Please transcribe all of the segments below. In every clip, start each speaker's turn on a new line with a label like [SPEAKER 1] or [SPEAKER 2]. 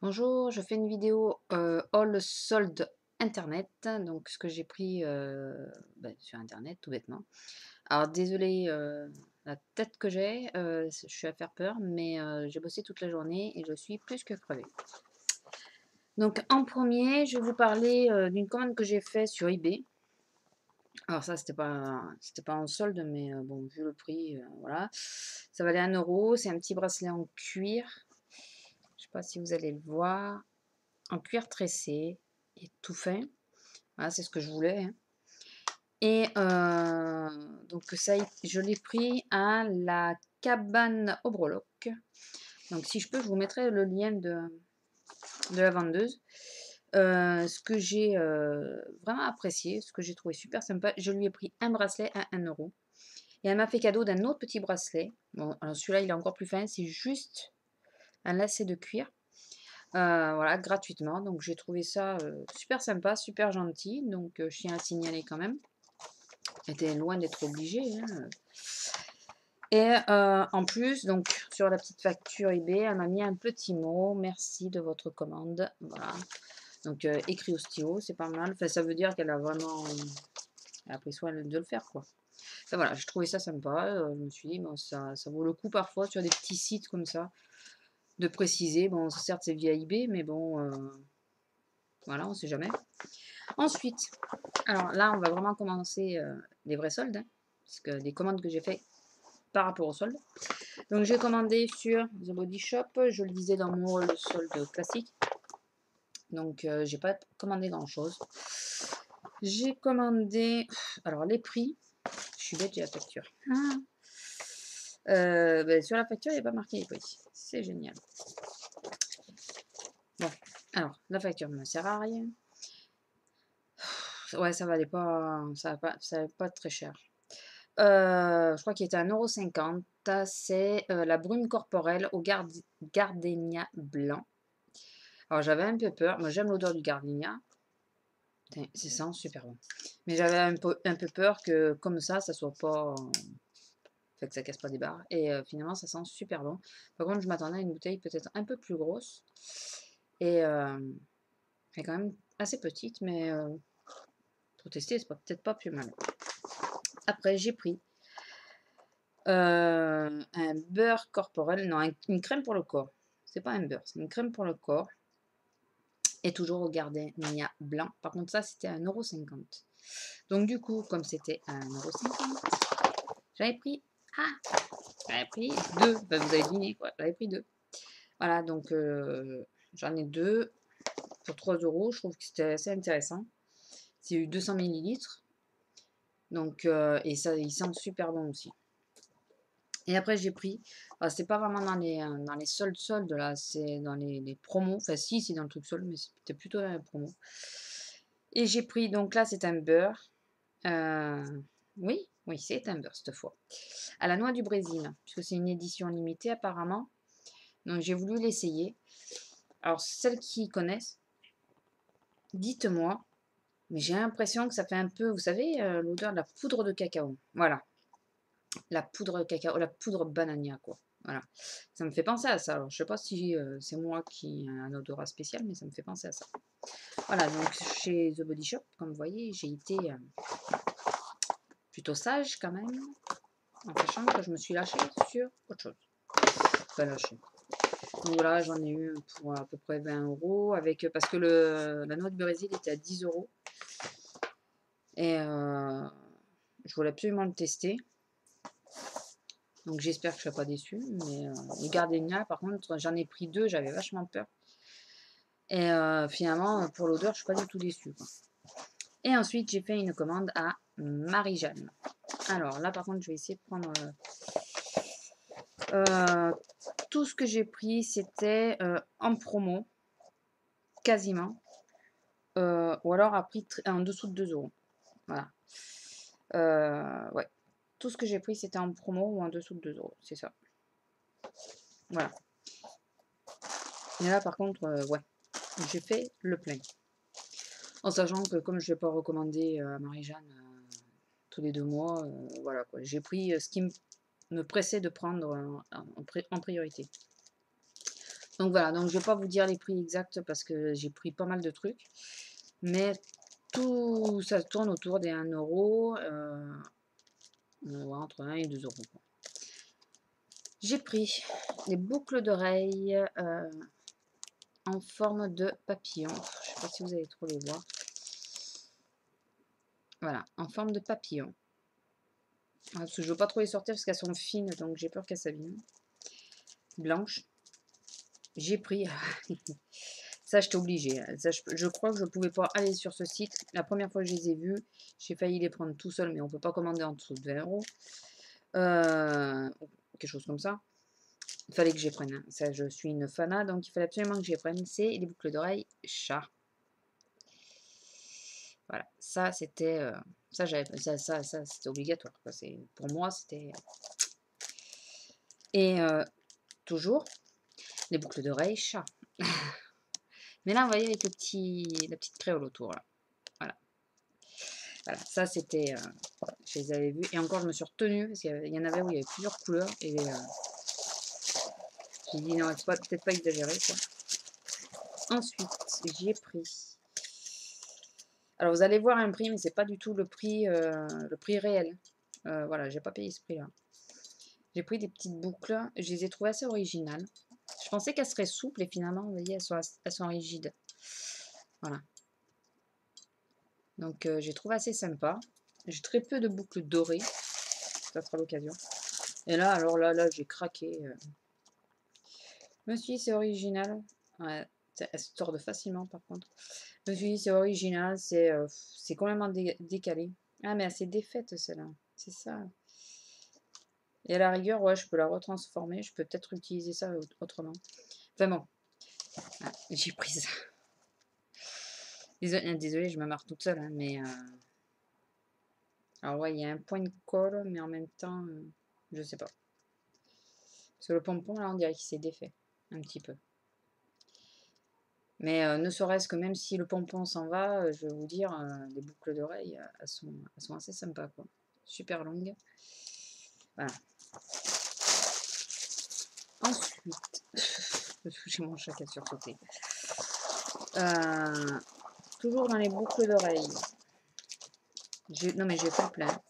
[SPEAKER 1] Bonjour, je fais une vidéo haul solde internet, donc ce que j'ai pris sur internet tout bêtement. Alors désolé la tête que j'ai, je suis à faire peur, mais j'ai bossé toute la journée et je suis plus que crevée. Donc en premier, je vais vous parler d'une commande que j'ai fait sur eBay. Alors ça, c'était pas en solde, mais bon, vu le prix, voilà. Ça valait 1 €, c'est un petit bracelet en cuir. Je sais pas si vous allez le voir. En cuir tressé et tout fin. Voilà, c'est ce que je voulais, hein. Et donc ça, je l'ai pris à la cabane au breloques. Donc si je peux, je vous mettrai le lien de la vendeuse. Ce que j'ai vraiment apprécié, ce que j'ai trouvé super sympa, je lui ai pris un bracelet à 1 €. Et elle m'a fait cadeau d'un autre petit bracelet. Bon, alors celui-là, il est encore plus fin, c'est juste un lacet de cuir. Voilà, gratuitement. Donc j'ai trouvé ça super sympa, super gentil. Donc je tiens à signaler quand même. J'étais loin d'être obligée, hein. Et en plus, donc sur la petite facture eBay, elle m'a mis un petit mot. Merci de votre commande. Voilà. Donc écrit au stylo, c'est pas mal. Enfin, ça veut dire qu'elle a vraiment elle a pris soin de le faire, quoi. Enfin, voilà, j'ai trouvé ça sympa. Je me suis dit, bon, ça vaut le coup parfois sur des petits sites comme ça de préciser. Bon, certes, c'est via eBay, mais bon, voilà, on sait jamais. Ensuite, alors là, on va vraiment commencer les vrais soldes, hein, parce que des commandes que j'ai fait par rapport au solde. Donc j'ai commandé sur The Body Shop, je le disais dans mon haul solde classique. Donc j'ai pas commandé grand chose. J'ai commandé, alors les prix, je suis bête, j'ai la facture. Sur la facture, il n'y a pas marqué les prix. C'est génial. Bon, alors la facture ne me sert à rien. Ouais, ça valait pas, ça valait pas très cher. Je crois qu'il était à 1,50 €. C'est la brume corporelle au gardénia blanc. Alors j'avais un peu peur. Moi j'aime l'odeur du gardénia. C'est sent super bon. Mais j'avais un peu peur que comme ça soit pas. Fait que ça casse pas des barres. Et finalement ça sent super bon. Par contre je m'attendais à une bouteille peut-être un peu plus grosse. Et elle est quand même assez petite, mais pour tester, c'est peut-être pas plus mal. Après j'ai pris un beurre corporel, non, une crème pour le corps. C'est pas un beurre, c'est une crème pour le corps. Et toujours au gardenia blanc. Par contre, ça, c'était à 1,50 €. Donc, du coup, comme c'était à 1,50 €, j'avais pris. Ah, j'avais pris deux. Ben, vous avez deviné, quoi. J'avais pris deux. Voilà, donc j'en ai deux pour 3 €. Je trouve que c'était assez intéressant. C'est eu 200 millilitres. Donc, et ça, ils sentent super bon aussi. Et après, j'ai pris, c'est pas vraiment dans les soldes là, c'est dans les promos. Enfin, si, c'est dans le truc solde, mais c'était plutôt dans les promos. Et j'ai pris, donc là, c'est un beurre. Oui, oui, c'est un beurre cette fois. À la noix du Brésil, puisque c'est une édition limitée apparemment. Donc j'ai voulu l'essayer. Alors, celles qui connaissent, dites-moi, mais j'ai l'impression que ça fait un peu, vous savez, l'odeur de la poudre de cacao. Voilà, la poudre de cacao, la poudre banania, quoi. Voilà, ça me fait penser à ça. Alors, je sais pas si c'est moi qui ai un odorat spécial, mais ça me fait penser à ça. Voilà, donc chez The Body Shop, comme vous voyez, j'ai été plutôt sage quand même, en sachant que je me suis lâchée sur autre chose. Pas lâchée. Donc voilà, j'en ai eu pour à peu près 20 €, avec, parce que la noix de Brésil était à 10 €. Et je voulais absolument le tester. Donc j'espère que je ne serai pas déçue. Mais les gardénia, par contre, j'en ai pris deux, j'avais vachement peur. Et finalement, pour l'odeur, je ne suis pas du tout déçue, quoi. Et ensuite, j'ai fait une commande à Marie-Jeanne. Alors là, par contre, je vais essayer de prendre tout ce que j'ai pris, c'était en promo, quasiment. Ou alors à prix en dessous de 2 €. Voilà. Ouais. Tout ce que j'ai pris, c'était en promo ou en dessous de 2 €. C'est ça. Voilà. Et là, par contre, ouais. J'ai fait le plein. En sachant que comme je ne vais pas recommander à Marie-Jeanne tous les 2 mois, voilà quoi. J'ai pris ce qui me pressait de prendre en priorité. Donc voilà, donc je vais pas vous dire les prix exacts parce que j'ai pris pas mal de trucs. Mais tout ça tourne autour des 1 €, ouais, entre 1 et 2 €, quoi. J'ai pris des boucles d'oreilles, en forme de papillon. Je sais pas si vous allez trop les voir. Voilà, en forme de papillon. Parce que je veux pas trop les sortir parce qu'elles sont fines, donc j'ai peur qu'elles s'abîment. Blanches. J'ai pris... Ça, j'étais obligée. Ça, je crois que je pouvais pas aller sur ce site. La première fois que je les ai vus, j'ai failli les prendre tout seul, mais on peut pas commander en dessous de 20 €. Quelque chose comme ça. Il fallait que j'y prenne. Hein. Ça, je suis une fanat, donc il fallait absolument que j'y prenne. C'est les boucles d'oreilles chat. Voilà, ça c'était ça j'avais ça c'était obligatoire quoi. C'est pour moi c'était et toujours les boucles d'oreilles chat. Mais là, vous voyez avec la petite créole autour là. Voilà. Voilà, ça c'était je les avais vus et encore je me suis retenue parce qu'il y en avait où il y avait plusieurs couleurs et j'ai dit non, c'est peut-être pas exagéré quoi. Ensuite, j'ai pris. Alors vous allez voir un prix, mais c'est pas du tout le prix réel. Voilà, j'ai pas payé ce prix-là. J'ai pris des petites boucles, je les ai trouvées assez originales. Je pensais qu'elles seraient souples et finalement, vous voyez, elles sont rigides. Voilà. Donc j'ai trouvé assez sympa. J'ai très peu de boucles dorées. Ça sera l'occasion. Et là, alors là, j'ai craqué. Je me suis dit, c'est original. Ouais, elle se tord facilement par contre. Je me suis dit, c'est original, c'est complètement décalé. Ah, mais elle s'est défaite celle-là. C'est ça. Et à la rigueur, ouais, je peux la retransformer. Je peux peut-être utiliser ça autrement. Enfin bon. Ah, j'ai pris ça. Désolée, je me marre toute seule, hein, mais... Alors ouais, il y a un point de colle, mais en même temps, je sais pas. Parce que le pompon, là, on dirait qu'il s'est défait. Un petit peu. Mais ne serait-ce que même si le pompon s'en va, je vais vous dire, les boucles d'oreilles, elles sont assez sympas, quoi. Super longues. Voilà. Ensuite, j'ai mon chat qui a sursauté. Toujours dans les boucles d'oreilles. Non mais j'ai fait le plein.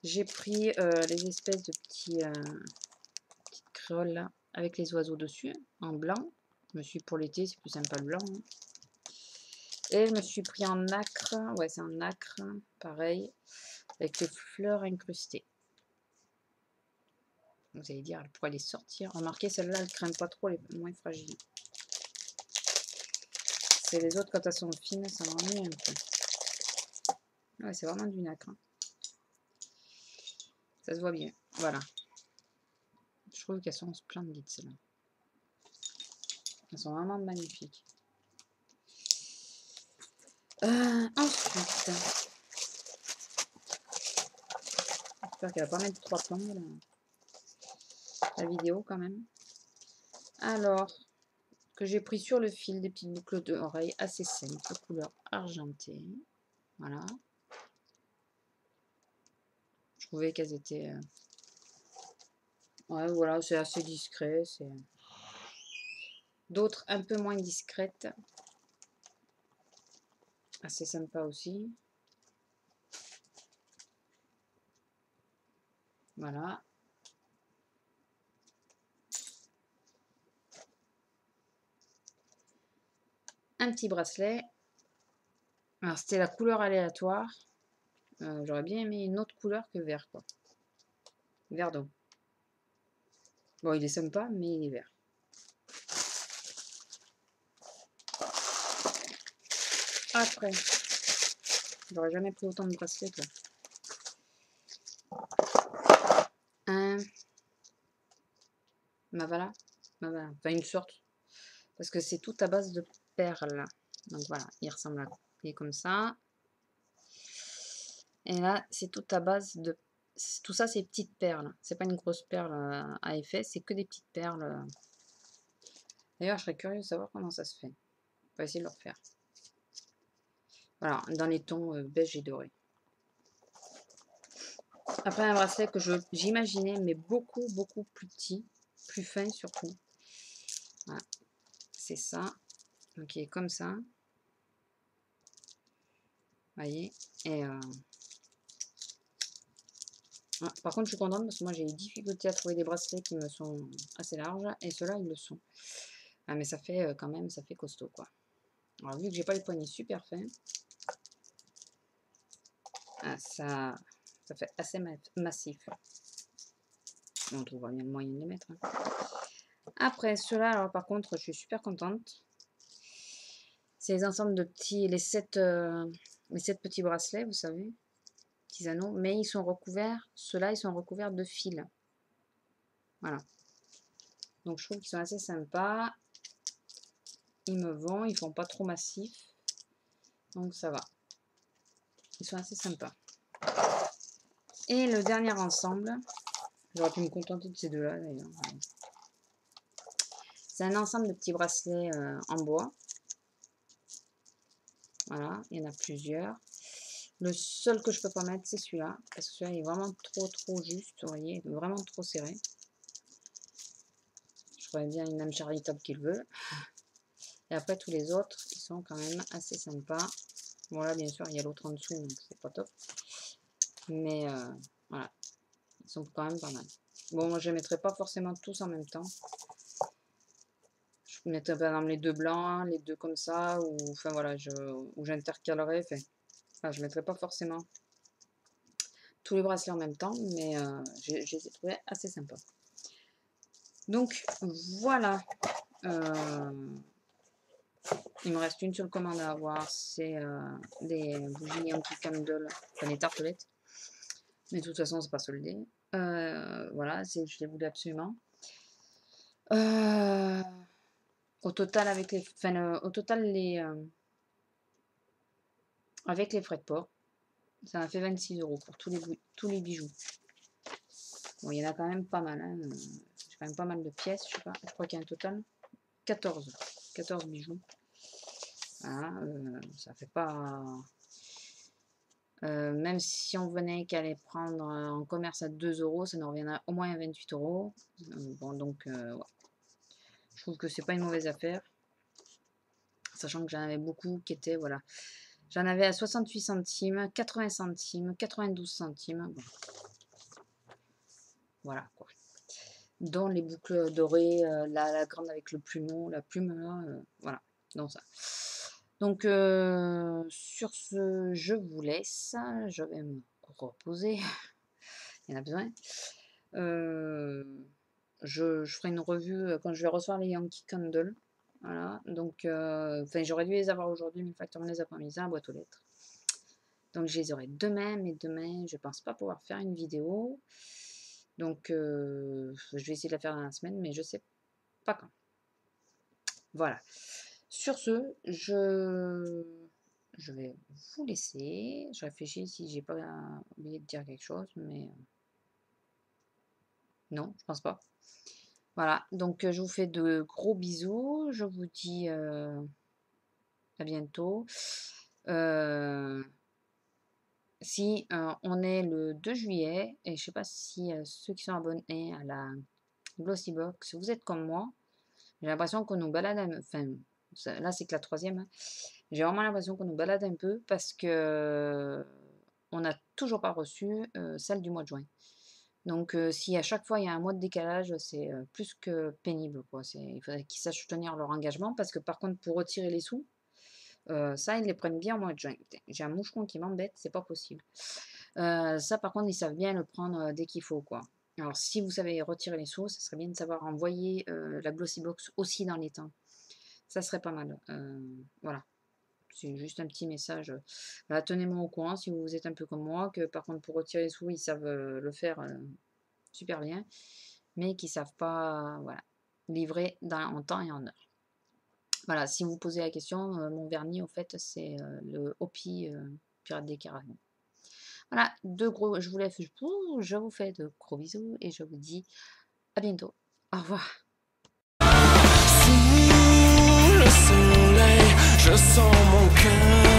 [SPEAKER 1] J'ai pris les espèces de petites créoles là, avec les oiseaux dessus, en blanc. Je me suis pour l'été, c'est plus sympa le blanc. Hein. Et je me suis pris en nacre, ouais c'est en nacre, pareil, avec les fleurs incrustées. Vous allez dire, elle pourrait les sortir. Remarquez, celle-là, elle craint pas trop, elle est moins fragile. C'est les autres, quand elles sont fines, ça m'ennuie un peu. Ouais, c'est vraiment du nacre. Hein. Ça se voit bien. Voilà. Je trouve qu'elles sont splendides, celles-là. Elles sont vraiment magnifiques. Ensuite, j'espère qu'elle va pas mettre 3 plombs la vidéo quand même. Alors, que j'ai pris sur le fil des petites boucles d'oreilles assez simples, couleur argentée. Voilà. Je trouvais qu'elles étaient... Ouais, voilà, c'est assez discret. D'autres un peu moins discrètes. Assez sympa aussi. Voilà. Un petit bracelet. Alors, c'était la couleur aléatoire. J'aurais bien aimé une autre couleur que vert, quoi. Vert d'eau. Bon, il est sympa, mais il est vert. Après, j'aurais jamais pris autant de bracelets que là. Un Mavala. Enfin, une sorte. Parce que c'est tout à base de perles. Donc voilà, il ressemble à... Il est comme ça. Et là, c'est tout à base de... Tout ça, c'est petites perles. C'est pas une grosse perle à effet, c'est que des petites perles. D'ailleurs, je serais curieux de savoir comment ça se fait. On va essayer de le refaire. Voilà, dans les tons beige et doré. Après, un bracelet que j'imaginais, mais beaucoup, beaucoup plus petit. plus fin surtout. Voilà, c'est ça. Donc il est comme ça. Vous voyez. Et par contre, je suis contente parce que moi j'ai eu difficulté à trouver des bracelets qui me sont assez larges. Et ceux-là, ils le sont. Ah, mais ça fait quand même, ça fait costaud quoi. Alors vu que j'ai pas les poignets super fins, ça fait assez massif. On trouvera bien le moyen de les mettre. Hein. Après ceux-là, alors par contre, je suis super contente. C'est les ensembles de petits, les 7 petits bracelets, vous savez, petits anneaux, mais ils sont recouverts, ceux-là, ils sont recouverts de fils. Voilà. Donc je trouve qu'ils sont assez sympas. Ils me vont, ils font pas trop massifs. Donc ça va. Ils sont assez sympas. Et le dernier ensemble, j'aurais pu me contenter de ces deux-là d'ailleurs. C'est un ensemble de petits bracelets en bois. Voilà, il y en a plusieurs. Le seul que je peux pas mettre, c'est celui-là. Parce que celui-là est vraiment trop juste. Vous voyez, vraiment trop serré. Je ferais bien une âme charitable qui le veut. Et après, tous les autres, ils sont quand même assez sympas. Bon, là, bien sûr, il y a l'autre en dessous, donc c'est pas top. Mais voilà, ils sont quand même pas mal. Bon, moi, je ne les mettrai pas forcément tous en même temps. Je mettrai par exemple les deux blancs, les deux comme ça, ou enfin voilà, ou j'intercalerai. Enfin, je ne mettrai pas forcément tous les bracelets en même temps, mais je les ai trouvés assez sympas. Donc voilà. Il me reste une seule commande à avoir, c'est des bougies anti-candle, enfin des tartelettes. Mais de toute façon, c'est pas soldé. Voilà, je les voulais absolument. Au total, avec les, avec les frais de port, ça m'a fait 26 € pour tous les bijoux. Bon, il y en a quand même pas mal. Hein. J'ai quand même pas mal de pièces. Je sais pas, je crois qu'il y a un total 14 bijoux. Voilà, ça fait pas. Même si on venait qu'à les prendre en commerce à 2 €, ça nous reviendra au moins à 28 €. Bon, donc, ouais. Je trouve que c'est pas une mauvaise affaire. Sachant que j'en avais beaucoup qui étaient, voilà. J'en avais à 68 centimes, 80 centimes, 92 centimes. Bon. Voilà, quoi. Dont les boucles dorées, la grande avec le plumeau, la plume, là, voilà. Donc ça. Donc, sur ce, je vous laisse. Je vais me reposer. Il y en a besoin. Je ferai une revue quand je vais recevoir les Yankee Candle. Voilà. Donc, j'aurais dû les avoir aujourd'hui, mais le facteur me les a pas mis en boîte aux lettres. Donc, je les aurai demain, mais demain, je pense pas pouvoir faire une vidéo. Donc, je vais essayer de la faire dans la semaine, mais je sais pas quand. Voilà. Sur ce, je vais vous laisser. Je réfléchis si j'ai pas oublié de dire quelque chose, mais non, je pense pas. Voilà, donc je vous fais de gros bisous. Je vous dis à bientôt. Si on est le 2 juillet, et je sais pas si ceux qui sont abonnés à la Glossy Box, vous êtes comme moi, j'ai l'impression qu'on nous balade, enfin, là c'est que la 3e, hein. J'ai vraiment l'impression qu'on nous balade un peu parce que on n'a toujours pas reçu celle du mois de juin. Donc si à chaque fois il y a un mois de décalage, c'est plus que pénible, quoi. Il faudrait qu'ils sachent tenir leur engagement parce que par contre pour retirer les sous, ça ils les prennent bien au mois de juin. J'ai un moucheron qui m'embête, c'est pas possible. Ça par contre ils savent bien le prendre dès qu'il faut, quoi. Alors si vous savez retirer les sous, ça serait bien de savoir envoyer la Glossy Box aussi dans les temps. Ça serait pas mal. Voilà. C'est juste un petit message. Voilà, tenez-moi au courant si vous êtes un peu comme moi, que par contre pour retirer les sous, ils savent le faire super bien, mais qui ne savent pas voilà, livrer en temps et en heure. Voilà, si vous posez la question, mon vernis, au fait, c'est le Hopi Pirate des Caraïbes. Voilà, je vous laisse, je vous fais de gros bisous et je vous dis à bientôt. Au revoir.
[SPEAKER 2] Sous le soleil, je sens mon cœur